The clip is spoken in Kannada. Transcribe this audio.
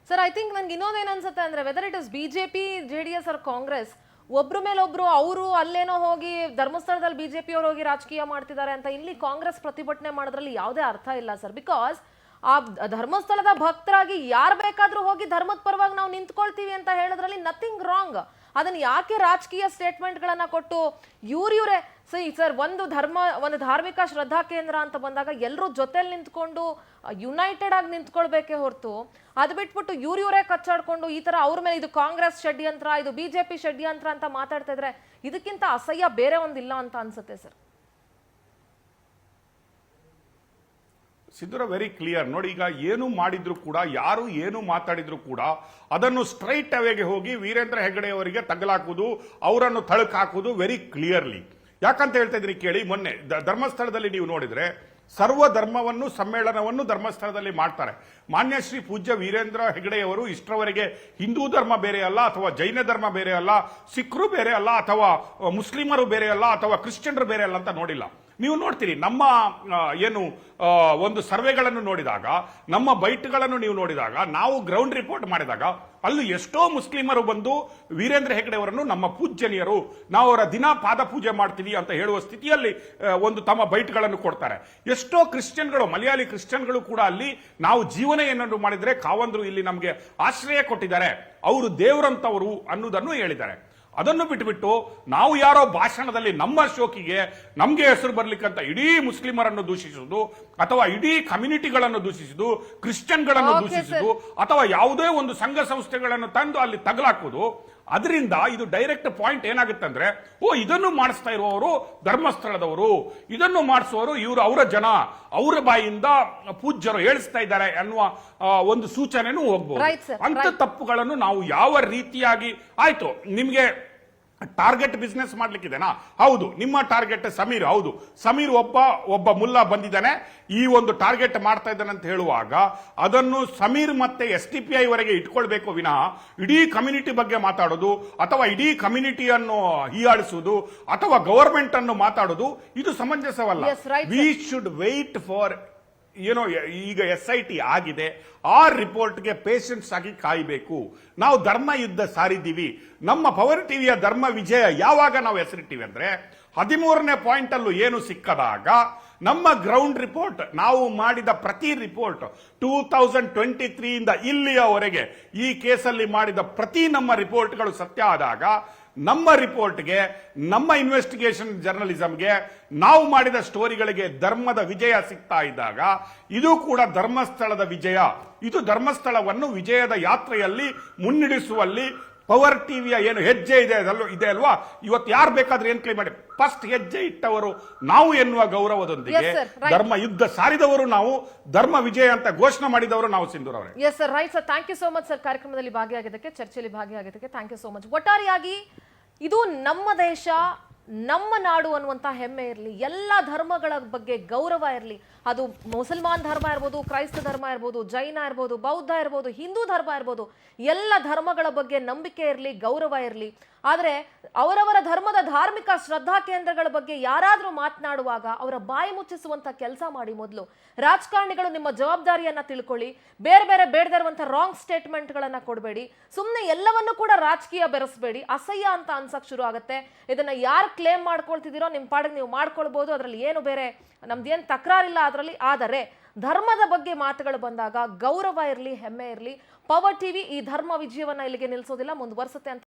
ಸರ್ ಐ ಥಿಂಕ್ ನನ್ಗೆ ಇನ್ನೊಂದೇನು ಅನ್ಸುತ್ತೆ ಅಂದ್ರೆ whether it is BJP JDS or Congress, ಒಬ್ರ ಮೇಲೊಬ್ರು ಅವರು ಅಲ್ಲೇನೋ ಹೋಗಿ ಧರ್ಮಸ್ಥಳದಲ್ಲಿ ಬಿಜೆಪಿ ಅವರು ಹೋಗಿ ರಾಜಕೀಯ ಮಾಡ್ತಿದ್ದಾರೆ ಅಂತ ಇಲ್ಲಿ ಕಾಂಗ್ರೆಸ್ ಪ್ರತಿಭಟನೆ ಮಾಡೋದ್ರಲ್ಲಿ ಯಾವುದೇ ಅರ್ಥ ಇಲ್ಲ ಸರ್. ಬಿಕಾಸ್ ಆ ಧರ್ಮಸ್ಥಳದ ಭಕ್ತರಾಗಿ ಯಾರು ಬೇಕಾದ್ರೂ ಹೋಗಿ ಧರ್ಮದ ಪರವಾಗಿ ನಾವು ನಿಂತ್ಕೊಳ್ತೀವಿ ಅಂತ ಹೇಳೋದ್ರಲ್ಲಿ ನಥಿಂಗ್ ರಾಂಗ್. ಅದನ್ನ ಯಾಕೆ ರಾಜಕೀಯ ಸ್ಟೇಟ್ಮೆಂಟ್ ಗಳನ್ನ ಕೊಟ್ಟು ಇವ್ರೇ ಸರ್ ಒಂದು ಧಾರ್ಮಿಕ ಶ್ರದ್ಧಾ ಕೇಂದ್ರ ಅಂತ ಬಂದಾಗ ಎಲ್ಲರೂ ಜೊತೆಲಿ ನಿಂತ್ಕೊಂಡು ಯುನೈಟೆಡ್ ಆಗಿ ನಿಂತ್ಕೊಳ್ಬೇಕೇ ಹೊರತು ಅದು ಬಿಟ್ಬಿಟ್ಟು ಇವ್ರೇ ಕಚ್ಚಾಡ್ಕೊಂಡು ಈ ತರ ಅವ್ರ ಮೇಲೆ ಇದು ಕಾಂಗ್ರೆಸ್ ಷಡ್ಯಂತ್ರ, ಇದು ಬಿಜೆಪಿ ಷಡ್ಯಂತ್ರ ಅಂತ ಮಾತಾಡ್ತಾ ಇದ್ರೆ ಇದಕ್ಕಿಂತ ಅಸಹ್ಯ ಬೇರೆ ಒಂದಿಲ್ಲ ಅಂತ ಅನ್ಸುತ್ತೆ ಸರ್. ಸಿದ್ದೂರ ವೆರಿ ಕ್ಲಿಯರ್ ನೋಡಿ. ಈಗ ಏನು ಮಾಡಿದ್ರು ಕೂಡ, ಯಾರು ಏನು ಮಾತಾಡಿದ್ರು ಕೂಡ ಅದನ್ನು ಸ್ಟ್ರೈಟ್ ಅವೇಗೆ ಹೋಗಿ ವೀರೇಂದ್ರ ಹೆಗ್ಗಡೆ ಅವರಿಗೆ ತಗಲಾಕುವುದು, ಅವರನ್ನು ತಳಕ್ ಹಾಕುವುದು ವೆರಿ ಕ್ಲಿಯರ್ಲಿ. ಯಾಕಂತ ಹೇಳ್ತಾ ಇದ್ದೀನಿ ಕೇಳಿ. ಮೊನ್ನೆ ಧರ್ಮಸ್ಥಳದಲ್ಲಿ ನೀವು ನೋಡಿದ್ರೆ ಸರ್ವ ಧರ್ಮವನ್ನು ಸಮ್ಮೇಳನವನ್ನು ಧರ್ಮಸ್ಥಳದಲ್ಲಿ ಮಾಡ್ತಾರೆ. ಮಾನ್ಯ ಶ್ರೀ ಪೂಜ್ಯ ವೀರೇಂದ್ರ ಹೆಗ್ಗಡೆಯವರು ಇಷ್ಟರವರೆಗೆ ಹಿಂದೂ ಧರ್ಮ ಬೇರೆ ಅಲ್ಲ, ಅಥವಾ ಜೈನ ಧರ್ಮ ಬೇರೆ ಅಲ್ಲ, ಸಿಖ್ರು ಬೇರೆ ಅಲ್ಲ, ಅಥವಾ ಮುಸ್ಲಿಮರು ಬೇರೆ ಅಲ್ಲ, ಅಥವಾ ಕ್ರಿಶ್ಚಿಯನ್ರು ಬೇರೆ ಅಲ್ಲ ಅಂತ ನೋಡಿಲ್ಲ. ನೀವು ನೋಡ್ತೀರಿ ನಮ್ಮ ಏನು ಒಂದು ಸರ್ವೆಗಳನ್ನು ನೋಡಿದಾಗ, ನಮ್ಮ ಬೈಟ್ಗಳನ್ನು ನೀವು ನೋಡಿದಾಗ, ನಾವು ಗ್ರೌಂಡ್ ರಿಪೋರ್ಟ್ ಮಾಡಿದಾಗ ಅಲ್ಲಿ ಎಷ್ಟೋ ಮುಸ್ಲಿಮರು ಬಂದು ವೀರೇಂದ್ರ ಹೆಗ್ಗಡೆ ಅವರನ್ನು ನಮ್ಮ ಪೂಜ್ಯನೀಯರು, ನಾವು ಅವರ ದಿನ ಪಾದ ಪೂಜೆ ಮಾಡ್ತೀವಿ ಅಂತ ಹೇಳುವ ಸ್ಥಿತಿಯಲ್ಲಿ ಒಂದು ತಮ್ಮ ಬೈಟ್ಗಳನ್ನು ಕೊಡ್ತಾರೆ. ಎಷ್ಟೋ ಕ್ರಿಶ್ಚಿಯನ್ಗಳು, ಮಲಯಾಳಿ ಕ್ರಿಶ್ಚಿಯನ್ಗಳು ಕೂಡ ಅಲ್ಲಿ ನಾವು ಜೀವನ ಏನಾದ್ರು ಮಾಡಿದ್ರೆ ಕಾವಂದ್ರು ಇಲ್ಲಿ ನಮಗೆ ಆಶ್ರಯ ಕೊಟ್ಟಿದ್ದಾರೆ, ಅವರು ದೇವರಂತವರು ಅನ್ನೋದನ್ನು ಹೇಳಿದ್ದಾರೆ. ಅದನ್ನು ಬಿಟ್ಟುಬಿಟ್ಟು ನಾವು ಯಾರೋ ಭಾಷಣದಲ್ಲಿ ನಮ್ಮ ಶೋಕಿಗೆ ನಮಗೆ ಹೆಸರು ಬರ್ಲಿಕ್ಕಂತ ಇಡೀ ಮುಸ್ಲಿಮರನ್ನು ದೂಷಿಸುವುದು, ಅಥವಾ ಇಡೀ ಕಮ್ಯುನಿಟಿಗಳನ್ನು ದೂಷಿಸುವುದು, ಕ್ರಿಶ್ಚಿಯನ್ಗಳನ್ನು ದೂಷಿಸುವುದು, ಅಥವಾ ಯಾವುದೇ ಒಂದು ಸಂಘ ಸಂಸ್ಥೆಗಳನ್ನು ತಂದು ಅಲ್ಲಿ ತಗಲಾಕುವುದು, ಅದರಿಂದ ಇದು ಡೈರೆಕ್ಟ್ ಪಾಯಿಂಟ್ ಏನಾಗುತ್ತೆ ಅಂದ್ರೆ, ಇದನ್ನು ಮಾಡಿಸ್ತಾ ಇರುವವರು ಧರ್ಮಸ್ಥಳದವರು, ಇದನ್ನು ಮಾಡಿಸುವವರು ಇವರು, ಅವರ ಜನ, ಅವರ ಬಾಯಿಯಿಂದ ಪೂಜ್ಯರು ಹೇಳಿಸ್ತಾ ಇದ್ದಾರೆ ಅನ್ನುವ ಒಂದು ಸೂಚನೆನೂ ಹೋಗ್ಬೋದು. ಅಂತ ತಪ್ಪುಗಳನ್ನು ನಾವು ಯಾವ ರೀತಿಯಾಗಿ ಆಯ್ತು, ನಿಮ್ಗೆ ಟಾರ್ಗೆಟ್ ಬಿಸ್ನೆಸ್ ಮಾಡ್ಲಿಕ್ಕಿದೆನಾ? ಹೌದು, ನಿಮ್ಮ ಟಾರ್ಗೆಟ್ ಸಮೀರ್. ಹೌದು, ಸಮೀರ್ ಒಬ್ಬ ಮುಲ್ಲಾ ಬಂದಿದ್ದಾನೆ, ಈ ಒಂದು ಟಾರ್ಗೆಟ್ ಮಾಡ್ತಾ ಇದ್ದಾನೆ ಅಂತ ಹೇಳುವಾಗ ಅದನ್ನು ಸಮೀರ್ ಮತ್ತೆ STPI ವರೆಗೆ ಇಟ್ಕೊಳ್ಬೇಕು ವಿನಃ ಇಡೀ ಕಮ್ಯುನಿಟಿ ಬಗ್ಗೆ ಮಾತಾಡೋದು, ಅಥವಾ ಇಡೀ ಕಮ್ಯುನಿಟಿಯನ್ನು ಹೀಯಾಳಿಸುವುದು, ಅಥವಾ ಗವರ್ಮೆಂಟ್ ಅನ್ನು ಮಾತಾಡೋದು ಇದು ಸಮಂಜಸವಲ್ಲ. ವಿ ಶುಡ್ ವೇಟ್ ಫಾರ್ ಈಗ SIT ಆಗಿದೆ, ಆ ರಿಪೋರ್ಟ್ಗೆ ಪೇಷನ್ಸ್ ಆಗಿ ಕಾಯಬೇಕು. ನಾವು ಧರ್ಮ ಯುದ್ಧ ಸಾರಿದ್ದೀವಿ. ನಮ್ಮ ಪವರ್ ಟಿವಿಯ ಧರ್ಮ ವಿಜಯ ಯಾವಾಗ ನಾವು ಹೆಸರಿಟ್ಟಿವಿ ಅಂದ್ರೆ 13ನೇ ಪಾಯಿಂಟ್ ಅಲ್ಲೂ ಏನು ಸಿಕ್ಕದಾಗ ನಮ್ಮ ಗ್ರೌಂಡ್ ರಿಪೋರ್ಟ್, ನಾವು ಮಾಡಿದ ಪ್ರತಿ ರಿಪೋರ್ಟ್ 2023 ಇಂದ ಇಲ್ಲಿಯವರೆಗೆ ಈ ಕೇಸಲ್ಲಿ ಮಾಡಿದ ಪ್ರತಿ ನಮ್ಮ ರಿಪೋರ್ಟ್ಗಳು ಸತ್ಯ ಆದಾಗ, ನಮ್ಮ ರಿಪೋರ್ಟ್ಗೆ, ನಮ್ಮ ಇನ್ವೆಸ್ಟಿಗೇಷನ್ ಜರ್ನಲಿಸಂಗೆ, ನಾವು ಮಾಡಿದ ಸ್ಟೋರಿಗಳಿಗೆ ಧರ್ಮದ ವಿಜಯ ಸಿಗ್ತಾ ಇದ್ದಾಗ ಇದು ಕೂಡ ಧರ್ಮಸ್ಥಳದ ವಿಜಯ. ಇದು ಧರ್ಮಸ್ಥಳವನ್ನು ವಿಜಯದ ಯಾತ್ರೆಯಲ್ಲಿ ಮುನ್ನಡೆಸುವಲ್ಲಿ ಪವರ್ ಟಿವಿಯ ಏನು ಹೆಜ್ಜೆ ಇದೆ ಅಲ್ವಾ, ಇವತ್ತು ಯಾರು ಬೇಕಾದ್ರೆ ಏನ್ ಕ್ಲೇಮ್ ಮಾಡಿ ಫಸ್ಟ್ ಹೆಜ್ಜೆ ಇಟ್ಟವರು ನಾವು ಎನ್ನುವ ಗೌರವದೊಂದಿಗೆ ಧರ್ಮ ಯುದ್ಧ ಸಾರಿದವರು ನಾವು, ಧರ್ಮ ವಿಜಯ ಅಂತ ಘೋಷಣೆ ಮಾಡಿದವರು ನಾವು. ಸಿಂಧೂರ್ ಅವರೇ. Yes sir, right sir, thank you so much sir. ಕಾರ್ಯಕ್ರಮದಲ್ಲಿ ಭಾಗಿಯಾಗಿದ್ದಕ್ಕೆ, ಚರ್ಚೆಯಲ್ಲಿ ಭಾಗಿಯಾಗಿದ್ದಕ್ಕೆ ಥ್ಯಾಂಕ್ ಯು ಸೋ ಮಚ್. ಒಟ್ಟಾರೆಯಾಗಿ ಇದು ನಮ್ಮ ದೇಶ, ನಮ್ಮ ನಾಡು ಅನ್ನುವಂತ ಹೆಮ್ಮೆ ಇರಲಿ, ಎಲ್ಲ ಧರ್ಮಗಳ ಬಗ್ಗೆ ಗೌರವ ಇರಲಿ. ಅದು ಮುಸಲ್ಮಾನ್ ಧರ್ಮ ಇರ್ಬೋದು, ಕ್ರೈಸ್ತ ಧರ್ಮ ಇರ್ಬೋದು, ಜೈನ ಇರ್ಬೋದು, ಬೌದ್ಧ ಇರ್ಬೋದು, ಹಿಂದೂ ಧರ್ಮ ಇರ್ಬೋದು, ಎಲ್ಲ ಧರ್ಮಗಳ ಬಗ್ಗೆ ನಂಬಿಕೆ ಇರಲಿ, ಗೌರವ ಇರಲಿ. ಆದರೆ ಅವರವರ ಧರ್ಮದ ಧಾರ್ಮಿಕ ಶ್ರದ್ಧಾ ಕೇಂದ್ರಗಳ ಬಗ್ಗೆ ಯಾರಾದರೂ ಮಾತನಾಡುವಾಗ ಅವರ ಬಾಯಿ ಮುಚ್ಚಿಸುವಂತ ಕೆಲಸ ಮಾಡಿ. ಮೊದಲು ರಾಜಕಾರಣಿಗಳು ನಿಮ್ಮ ಜವಾಬ್ದಾರಿಯನ್ನ ತಿಳ್ಕೊಳ್ಳಿ. ಬೇರೆ ಬೇರೆ ಬೇಡದೇ ಇರುವಂತ ರಾಂಗ್ ಸ್ಟೇಟ್ಮೆಂಟ್ಗಳನ್ನ ಕೊಡಬೇಡಿ. ಸುಮ್ಮನೆ ಎಲ್ಲವನ್ನೂ ಕೂಡ ರಾಜಕೀಯ ಬೆರೆಸಬೇಡಿ. ಅಸಹ್ಯ ಅಂತ ಅನ್ಸಕ್ ಶುರು ಆಗುತ್ತೆ. ಇದನ್ನ ಯಾರು ಕ್ಲೇಮ್ ಮಾಡ್ಕೊಳ್ತಿದ್ದೀರೋ ನಿಮ್ಮ ಪಾಡಿಗೆ ನೀವು ಮಾಡ್ಕೊಳ್ಬಹುದು, ಅದರಲ್ಲಿ ಏನು ಬೇರೆ ನಮ್ದೇನು ತಕರಾರಿಲ್ಲ ಅದರಲ್ಲಿ. ಆದರೆ ಧರ್ಮದ ಬಗ್ಗೆ ಮಾತುಗಳು ಬಂದಾಗ ಗೌರವ ಇರಲಿ, ಹೆಮ್ಮೆ ಇರಲಿ. ಪವರ್ ಟಿವಿ ಈ ಧರ್ಮ ವಿಜಯವನ್ನ ಇಲ್ಲಿಗೆ ನಿಲ್ಲಿಸೋದಿಲ್ಲ, ಮುಂದುವರಿಸುತ್ತೆ ಅಂತ